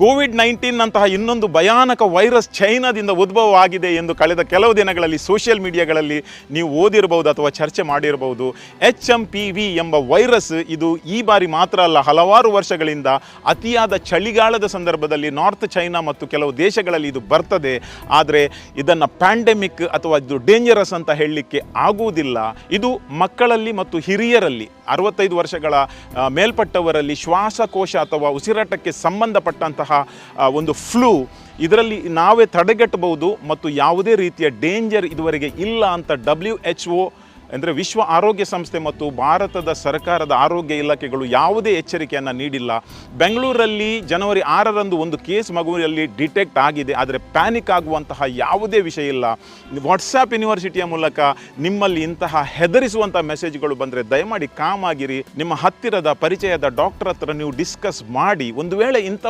COVID-19 ನಂತಹ ಇನ್ನೊಂದು ಭಯಾನಕ ವೈರಸ್ ಚೈನಾದಿಂದ ಉದ್ಭವವಾಗಿದೆ ಎಂದು ಕಳೆದ ಕೆಲವು ದಿನಗಳಲ್ಲಿ ಸೋಷಿಯಲ್ ಮೀಡಿಯಾಗಳಲ್ಲಿ ನೀವು ಓದಿರಬಹುದು ಅಥವಾ ಚರ್ಚೆ ಮಾಡಿರಬಹುದು. HMPV ಎಂಬ ವೈರಸ್ ಇದು ಈ ಬಾರಿ ಮಾತ್ರ ಅಲ್ಲ, ಹಲವಾರು ವರ್ಷಗಳಿಂದ ಅತಿಯಾದ ಚಳಿಗಾಲದ ಸಂದರ್ಭದಲ್ಲಿ ನಾರ್ತ್ ಚೈನಾ ಮತ್ತು ಕೆಲವು ದೇಶಗಳಲ್ಲಿ ಇದು ಬರ್ತದೆ. ಆದರೆ ಇದನ್ನು ಪ್ಯಾಂಡೆಮಿಕ್ ಅಥವಾ ಇದು ಡೇಂಜರಸ್ ಅಂತ ಹೇಳಲಿಕ್ಕೆ ಆಗುವುದಿಲ್ಲ. ಇದು ಮಕ್ಕಳಲ್ಲಿ ಮತ್ತು ಹಿರಿಯರಲ್ಲಿ 65 ವರ್ಷಗಳ ಮೇಲ್ಪಟ್ಟವರಲ್ಲಿ ಶ್ವಾಸಕೋಶ ಅಥವಾ ಉಸಿರಾಟಕ್ಕೆ ಸಂಬಂಧಪಟ್ಟಂತಹ ಒಂದು ಫ್ಲೂ, ಇದರಲ್ಲಿ ನಾವೇ ತಡೆಗಟ್ಟಬಹುದು ಮತ್ತು ಯಾವುದೇ ರೀತಿಯ ಡೇಂಜರ್ ಇದುವರೆಗೆ ಇಲ್ಲ ಅಂತ WHO ಅಂದರೆ ವಿಶ್ವ ಆರೋಗ್ಯ ಸಂಸ್ಥೆ ಮತ್ತು ಭಾರತದ ಸರ್ಕಾರದ ಆರೋಗ್ಯ ಇಲಾಖೆಗಳು ಯಾವುದೇ ಎಚ್ಚರಿಕೆಯನ್ನು ನೀಡಿಲ್ಲ. ಬೆಂಗಳೂರಲ್ಲಿ ಜನವರಿ 6ರಂದು ಒಂದು ಕೇಸ್ ಮಗುವಿನಲ್ಲಿ ಡಿಟೆಕ್ಟ್ ಆಗಿದೆ, ಆದರೆ ಪ್ಯಾನಿಕ್ ಆಗುವಂತಹ ಯಾವುದೇ ವಿಷಯ ಇಲ್ಲ. ವಾಟ್ಸಾಪ್ ಯೂನಿವರ್ಸಿಟಿಯ ಮೂಲಕ ನಿಮ್ಮಲ್ಲಿ ಇಂತಹ ಹೆದರಿಸುವಂಥ ಮೆಸೇಜ್ಗಳು ಬಂದರೆ ದಯಮಾಡಿ ಕಾಮ್ ಆಗಿರಿ. ನಿಮ್ಮ ಹತ್ತಿರದ ಪರಿಚಯದ ಡಾಕ್ಟರ್ ಹತ್ರ ನೀವು ಡಿಸ್ಕಸ್ ಮಾಡಿ. ಒಂದು ವೇಳೆ ಇಂಥ